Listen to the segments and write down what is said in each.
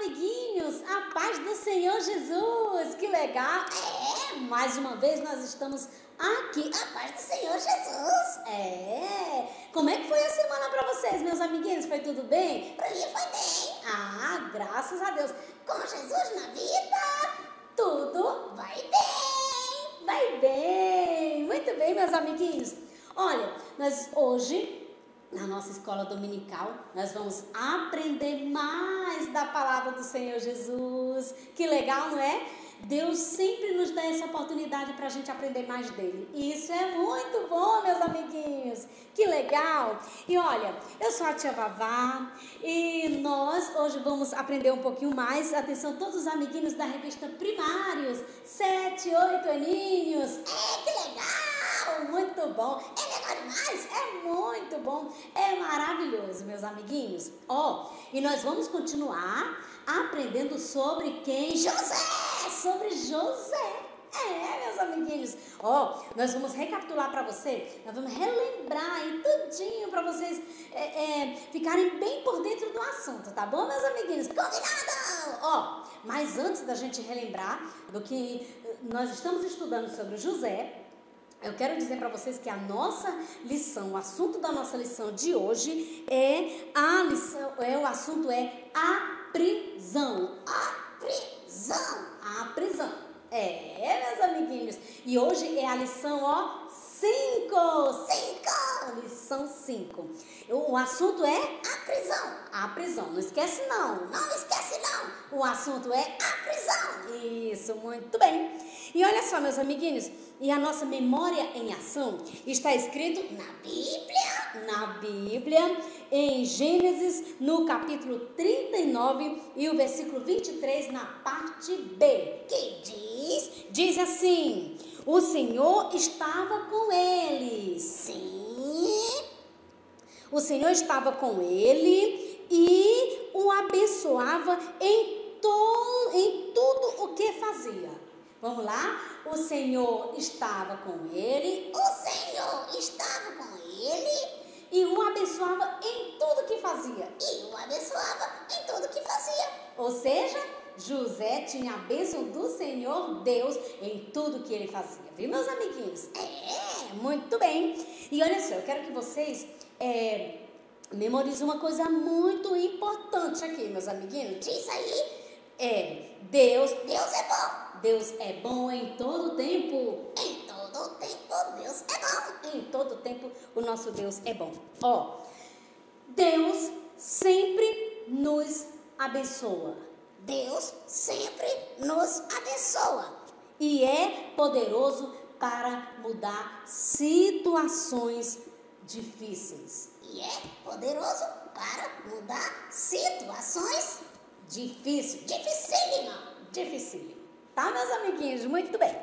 amiguinhos, a paz do Senhor Jesus, que legal, mais uma vez nós estamos aqui, a paz do Senhor Jesus, como é que foi a semana para vocês, meus amiguinhos, foi tudo bem? Para mim foi bem, graças a Deus, com Jesus na vida, tudo vai bem, muito bem, meus amiguinhos. Olha, nós hoje, na nossa escola dominical, nós vamos aprender mais da palavra do Senhor Jesus. Que legal, não é? Deus sempre nos dá essa oportunidade para a gente aprender mais dele. E isso é muito bom, meus amiguinhos. Que legal. E olha, eu sou a tia Vavá e nós hoje vamos aprender um pouquinho mais. Atenção, todos os amiguinhos da revista Primários, 7, 8 aninhos. Que legal, muito bom. É legal demais, é muito bom, é maravilhoso, meus amiguinhos. E nós vamos continuar aprendendo sobre quem? Sobre José. Meus amiguinhos. Nós vamos recapitular para você, nós vamos relembrar aí tudinho para vocês ficarem bem por dentro do assunto, tá bom, meus amiguinhos? Combinado! Mas antes da gente relembrar do que nós estamos estudando sobre José, eu quero dizer para vocês que a nossa lição, o assunto da nossa lição de hoje o assunto é a prisão. A prisão. Meus amiguinhos. E hoje é a lição 5. Lição 5. O assunto é a prisão. A prisão. Não esquece não. Não esquece não. O assunto é a prisão. Isso, muito bem. E olha só, meus amiguinhos. E a nossa memória em ação está escrito na Bíblia, em Gênesis, no capítulo 39 e o versículo 23, na parte B, que diz assim: o Senhor estava com ele. Sim, o Senhor estava com ele e o abençoava em tudo o que fazia. Vamos lá? O Senhor estava com ele. E o abençoava em tudo que fazia. Ou seja, José tinha a bênção do Senhor Deus em tudo que ele fazia. Viu, meus amiguinhos? Muito bem. E olha só, eu quero que vocês memorizem uma coisa muito importante aqui, meus amiguinhos. Diz aí. Deus é bom. Deus é bom em todo tempo. Em todo tempo Deus é bom. Em todo tempo o nosso Deus é bom. Deus sempre nos abençoa. E é poderoso para mudar situações difíceis. Dificílimo. Tá, meus amiguinhos? Muito bem.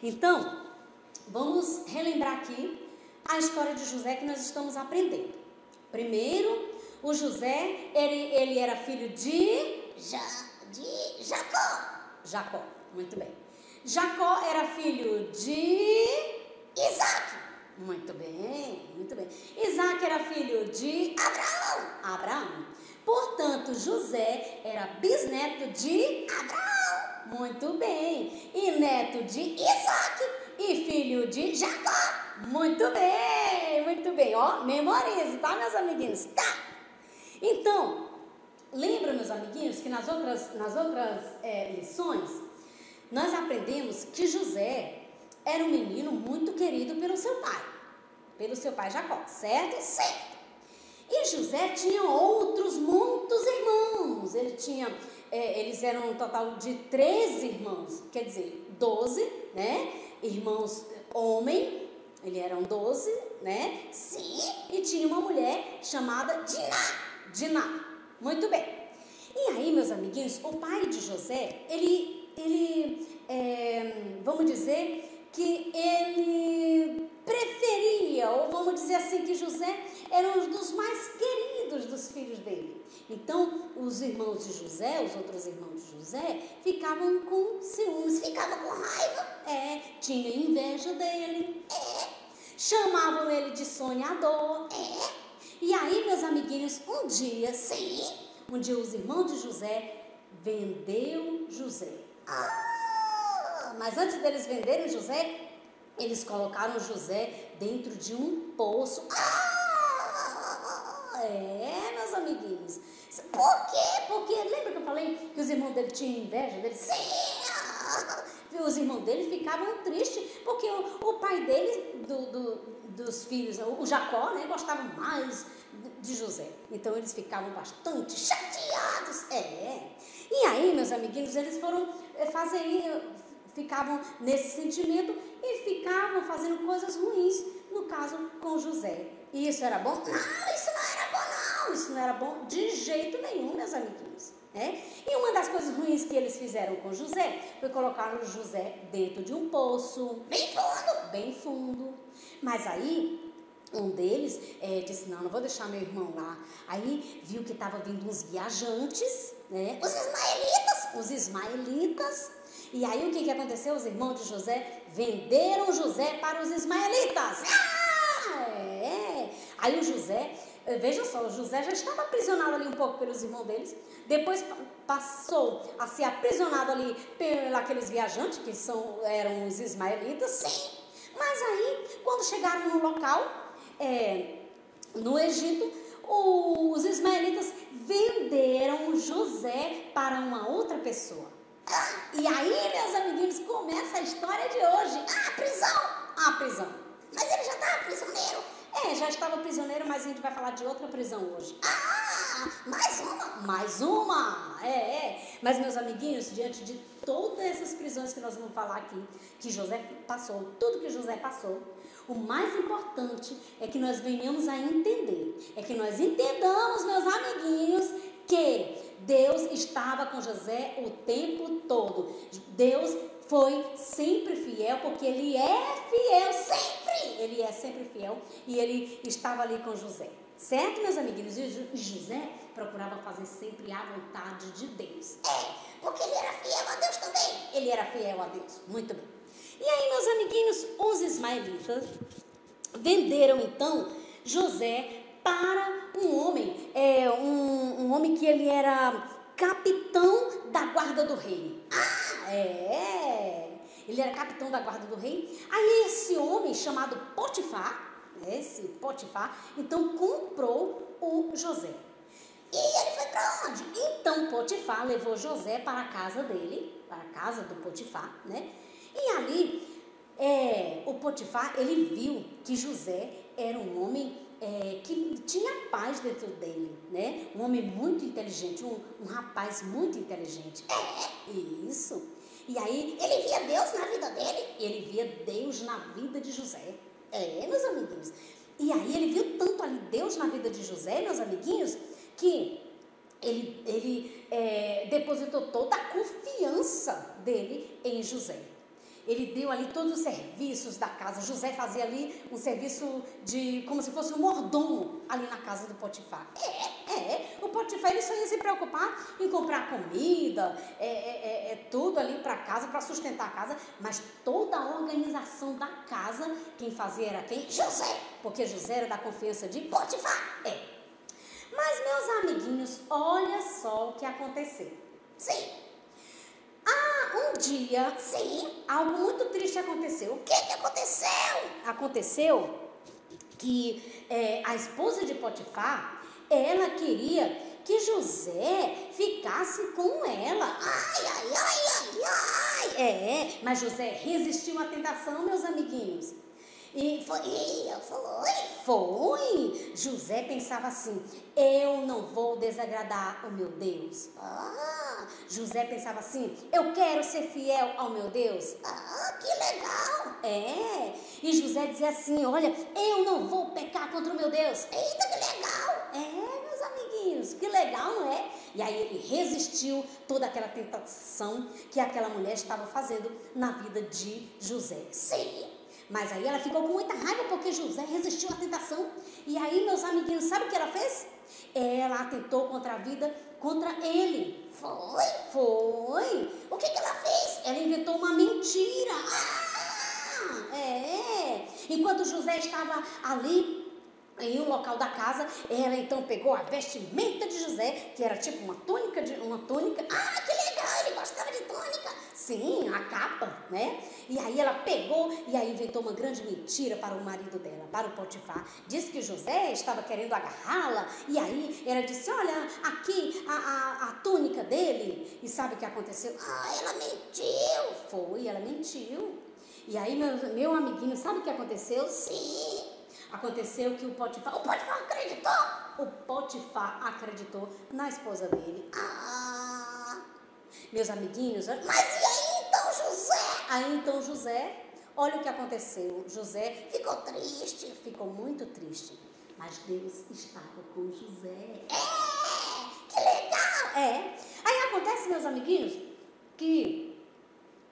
Então, vamos relembrar aqui a história de José que nós estamos aprendendo. Primeiro, o José, ele era filho de Jacó. Muito bem. Jacó era filho de Isaac. Muito bem. Isaac era filho de Abraão. Portanto, José era bisneto de Abraão. Muito bem. E neto de Isaac e filho de Jacó. Muito bem. Memorize, tá, meus amiguinhos? Tá. Então, lembra, meus amiguinhos, que nas outras lições, nós aprendemos que José era um menino muito querido pelo seu pai Jacó, certo? Certo. E José tinha muitos irmãos. Eles eram um total de 13 irmãos, quer dizer, 12, né? Irmãos homem, eles eram 12, né? Sim. E tinha uma mulher chamada Diná. Muito bem. E aí, meus amiguinhos, o pai de José, vamos dizer que ele preferia, ou vamos dizer assim, que José era um dos mais queridos dos filhos dele. Então, os irmãos de José, os outros irmãos de José, ficavam com ciúmes, ficavam com raiva, tinha inveja dele, chamavam ele de sonhador, E aí, meus amiguinhos, um dia os irmãos de José vendeu José. Mas antes deles venderem José, eles colocaram José dentro de um poço. Meus amiguinhos. Por quê? Porque lembra que eu falei que os irmãos dele tinham inveja dele? Sim! Os irmãos dele ficavam tristes, porque o pai dele, dos filhos, o Jacó, né, gostava mais de José. Então eles ficavam bastante chateados. E aí, meus amiguinhos, eles foram ficavam nesse sentimento e ficavam fazendo coisas ruins, no caso com José. E isso era bom? Não, isso não era bom, não. Isso não era bom de jeito nenhum, meus amiguinhos. E uma das coisas ruins que eles fizeram com José foi colocar o José dentro de um poço, bem fundo. Mas aí um deles disse, não vou deixar meu irmão lá. Aí viu que estava vindo uns viajantes, né? Os ismaelitas. E aí o que aconteceu? Os irmãos de José venderam José para os ismaelitas. Aí o José, veja só, o José já estava aprisionado ali um pouco pelos irmãos deles. Depois passou a ser aprisionado ali pelos viajantes, que eram os ismaelitas. Sim. Mas aí, quando chegaram no local, no Egito, os ismaelitas venderam José para uma outra pessoa. E aí, meus amiguinhos, começa a história de hoje. A prisão. Mas ele já estava prisioneiro. Já estava prisioneiro, mas a gente vai falar de outra prisão hoje. Mais uma. Mas, meus amiguinhos, diante de todas essas prisões que nós vamos falar aqui, que José passou, tudo que José passou, o mais importante é que nós venhamos a entender, que nós entendamos, meus amiguinhos, que Deus estava com José o tempo todo. Deus foi sempre fiel, porque Ele é fiel sempre. Ele é sempre fiel e Ele estava ali com José. Certo, meus amiguinhos? E José procurava fazer sempre a vontade de Deus. Porque ele era fiel a Deus também. Ele era fiel a Deus. Muito bem. E aí, meus amiguinhos, os ismaelitas venderam então José para um homem, um homem que ele era capitão da guarda do rei. Ele era capitão da guarda do rei. Aí esse homem chamado Potifar, então comprou o José. E ele foi para onde? Então Potifar levou José para a casa dele, para a casa do Potifar, né? E ali, o Potifar, ele viu que José era um homem que tinha paz dentro dele, né? Um homem muito inteligente, um rapaz muito inteligente. Isso. E aí, ele via Deus na vida dele, ele via Deus na vida de José. Meus amiguinhos. E aí, ele viu tanto ali Deus na vida de José, meus amiguinhos, que ele depositou toda a confiança dele em José. Ele deu ali todos os serviços da casa. José fazia ali um serviço como se fosse um mordomo ali na casa do Potifar. O Potifar, ele só ia se preocupar em comprar comida, tudo ali para casa, para sustentar a casa, mas toda a organização da casa, quem fazia era quem? José, porque José era da confiança de Potifar. Mas, meus amiguinhos, olha só o que aconteceu. Sim. Um dia, algo muito triste aconteceu. O que aconteceu? Aconteceu que a esposa de Potifar, ela queria que José ficasse com ela. Mas José resistiu à tentação, meus amiguinhos. E foi. José pensava assim, eu não vou desagradar o meu Deus. José pensava assim, eu quero ser fiel ao meu Deus. Que legal. E José dizia assim, olha, eu não vou pecar contra o meu Deus. Eita, que legal. Meus amiguinhos, que legal, não é? E aí ele resistiu toda aquela tentação que aquela mulher estava fazendo na vida de José. Sim. Mas aí ela ficou com muita raiva porque José resistiu à tentação. E aí, meus amiguinhos, sabe o que ela fez? Ela atentou contra ele. Foi. O que ela fez? Ela inventou uma mentira. Enquanto José estava ali em um local da casa, ela então pegou a vestimenta de José, que era tipo uma túnica, ah, que legal, ele gostava de túnica, sim, a capa, né? E aí ela pegou e aí inventou uma grande mentira para o marido dela, para o Potifar. Disse que José estava querendo agarrá-la, e aí ela disse, olha, aqui a túnica dele. E sabe o que aconteceu? Ah, ela mentiu. Foi, ela mentiu. E aí meu amiguinho, sabe o que aconteceu? Sim. Aconteceu que o Potifar acreditou. O Potifar acreditou na esposa dele. Ah, meus amiguinhos, mas e aí então José? Aí então José, olha o que aconteceu. José ficou triste, ficou muito triste. Mas Deus estava com José. Que legal! Aí acontece, meus amiguinhos, que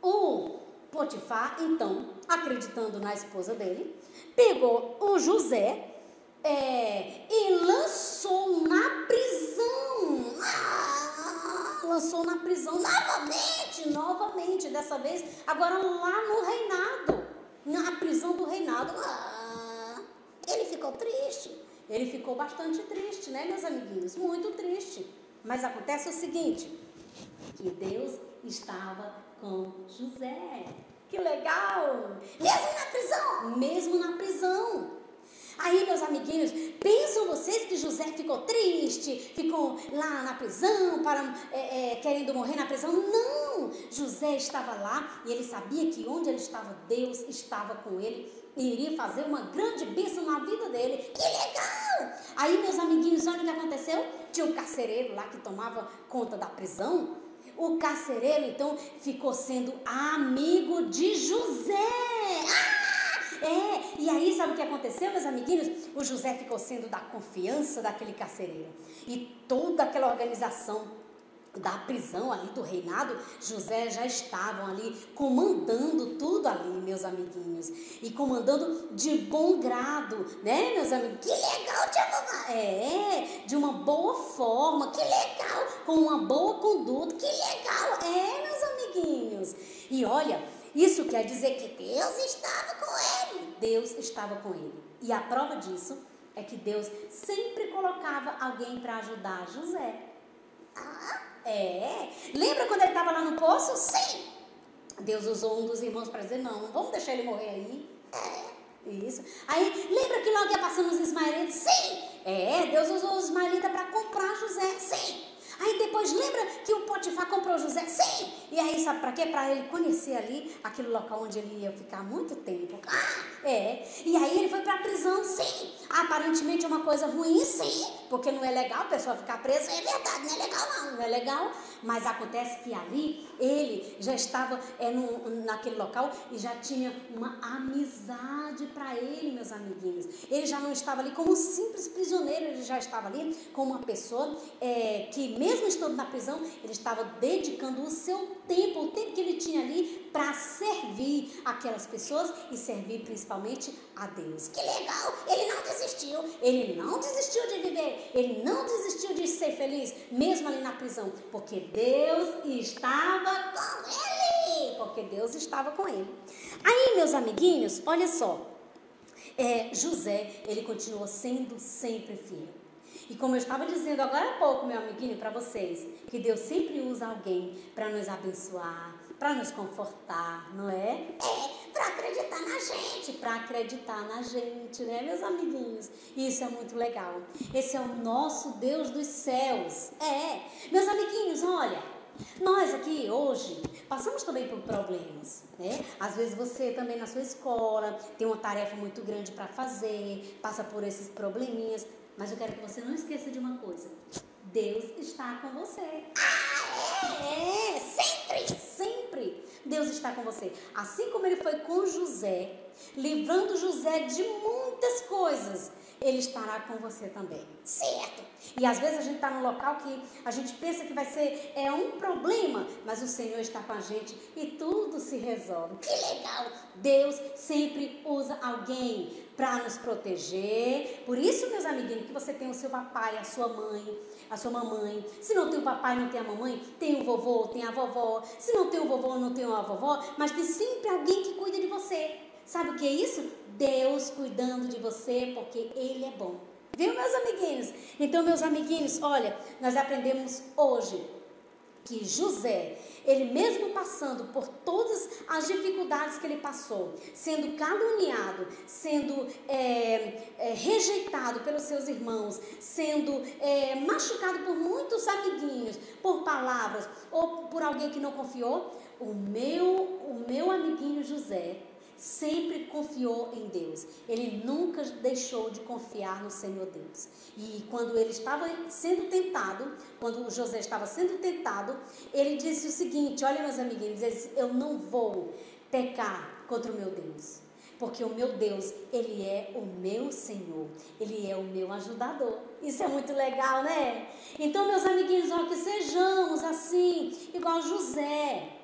o Potifar, então, acreditando na esposa dele, pegou o José e lançou na prisão. Lançou na prisão novamente, dessa vez, agora lá no reinado, na prisão do reinado. Ele ficou triste, ele ficou bastante triste, né, meus amiguinhos? Muito triste. Mas acontece o seguinte, que Deus estava com José. Que legal! Mesmo na prisão? Mesmo na prisão. Aí, meus amiguinhos, pensam vocês que José ficou triste, ficou lá na prisão, querendo morrer na prisão? Não! José estava lá e ele sabia que onde ele estava, Deus estava com ele e iria fazer uma grande bênção na vida dele. Que legal! Aí, meus amiguinhos, olha o que aconteceu? Tinha um carcereiro lá que tomava conta da prisão. O carcereiro, então, ficou sendo amigo de José. E aí, sabe o que aconteceu, meus amiguinhos? O José ficou sendo da confiança daquele carcereiro. E toda aquela organização da prisão ali, do reinado, José já estavam ali comandando tudo ali, meus amiguinhos. E comandando de bom grado, né, meus amigos? Que legal, tia mamãe! De uma boa forma, que legal! Com uma boa conduta, que legal! Meus amiguinhos. E olha, isso quer dizer que Deus estava com ele. Deus estava com ele. E a prova disso é que Deus sempre colocava alguém para ajudar José. Lembra quando ele estava lá no poço? Sim. Deus usou um dos irmãos para dizer, não vamos deixar ele morrer aí. Isso. Aí, lembra que logo ia passando os ismaelitas? Sim. Deus usou os ismaelitas para comprar José. Sim. Aí depois lembra que o Potifar comprou José? Sim. E aí sabe para quê? Para ele conhecer ali aquele local onde ele ia ficar muito tempo. E aí ele foi para a prisão? Sim. Aparentemente é uma coisa ruim? Sim. Porque não é legal a pessoa ficar presa. É verdade, não é legal não. Não é legal. Mas acontece que ali ele já estava naquele local e já tinha uma amizade para ele, meus amiguinhos. Ele já não estava ali como um simples prisioneiro, ele já estava ali como uma pessoa que mesmo estando na prisão, ele estava dedicando o seu tempo, o tempo que ele tinha ali para servir aquelas pessoas e servir principalmente a Deus. Que legal! Ele não desistiu de viver, ele não desistiu de ser feliz, mesmo ali na prisão, porque Deus estava com ele. Aí, meus amiguinhos, olha só, José, ele continuou sendo sempre fiel. E como eu estava dizendo agora há pouco, meu amiguinho, para vocês, que Deus sempre usa alguém para nos abençoar, para nos confortar, não é? Para acreditar na gente, né, meus amiguinhos? Isso é muito legal. Esse é o nosso Deus dos céus. Meus amiguinhos, olha, nós aqui hoje passamos também por problemas, né? Às vezes você também na sua escola tem uma tarefa muito grande para fazer, passa por esses probleminhas. Mas eu quero que você não esqueça de uma coisa. Deus está com você. Sempre. Deus está com você. Assim como ele foi com José, livrando José de muitas coisas, ele estará com você também. Certo. E às vezes a gente está num local que a gente pensa que vai ser um problema, mas o Senhor está com a gente e tudo se resolve. Que legal. Deus sempre usa alguém para nos proteger. Por isso, meus amiguinhos, que você tem o seu papai, a sua mãe, a sua mamãe. Se não tem o papai, não tem a mamãe, tem o vovô, tem a vovó. Se não tem o vovô, não tem a vovó, mas tem sempre alguém que cuida de você. Sabe o que é isso? Deus cuidando de você, porque Ele é bom. Viu, meus amiguinhos? Então, meus amiguinhos, olha, nós aprendemos hoje que José, ele mesmo passando por todas as dificuldades que ele passou, sendo caluniado, sendo rejeitado pelos seus irmãos, sendo machucado por muitos amiguinhos, por palavras ou por alguém que não confiou, o meu amiguinho José sempre confiou em Deus. Ele nunca deixou de confiar no Senhor Deus. E quando ele estava sendo tentado, quando José estava sendo tentado, ele disse o seguinte, olha meus amiguinhos, ele disse, eu não vou pecar contra o meu Deus. Porque o meu Deus, Ele é o meu Senhor, Ele é o meu ajudador. Isso é muito legal, né? Então, meus amiguinhos, ó, que sejamos assim, igual José.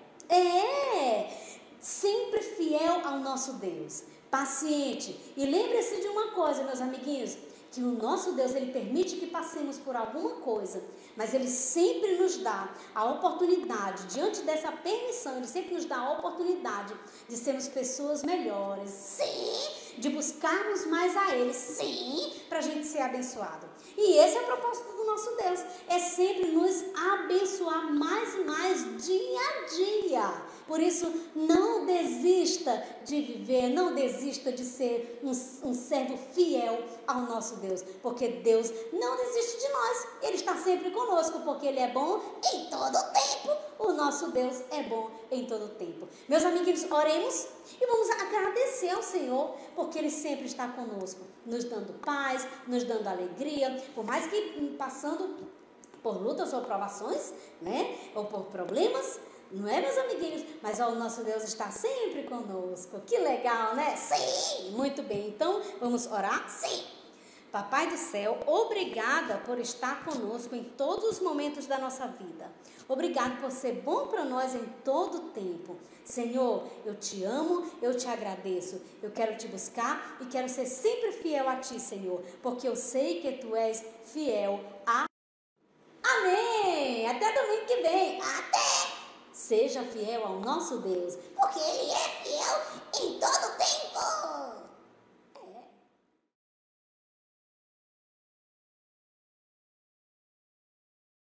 Sempre fiel ao nosso Deus, paciente. E lembre-se de uma coisa, meus amiguinhos, que o nosso Deus, Ele permite que passemos por alguma coisa, mas Ele sempre nos dá a oportunidade, diante dessa permissão, Ele sempre nos dá a oportunidade de sermos pessoas melhores, sim, de buscarmos mais a Ele, sim, para a gente ser abençoado. E esse é o propósito do nosso Deus, é sempre nos abençoar mais e mais, dia a dia. Por isso, não desista de viver, não desista de ser um servo fiel ao nosso Deus, porque Deus não desiste de nós, Ele está sempre conosco, porque Ele é bom em todo o tempo. O nosso Deus é bom em todo o tempo. Meus amiguinhos, oremos e vamos agradecer ao Senhor, porque Ele sempre está conosco, nos dando paz, nos dando alegria, por mais que passando por lutas ou provações, né, ou por problemas, não é, meus amiguinhos? Mas ó, o nosso Deus está sempre conosco. Que legal, né? Sim! Muito bem. Então, vamos orar? Sim! Papai do céu, obrigada por estar conosco em todos os momentos da nossa vida. Obrigado por ser bom para nós em todo o tempo. Senhor, eu te amo, eu te agradeço. Eu quero te buscar e quero ser sempre fiel a ti, Senhor, porque eu sei que tu és fiel a... Amém! Até domingo que vem. Até! Seja fiel ao nosso Deus, porque Ele é fiel em todo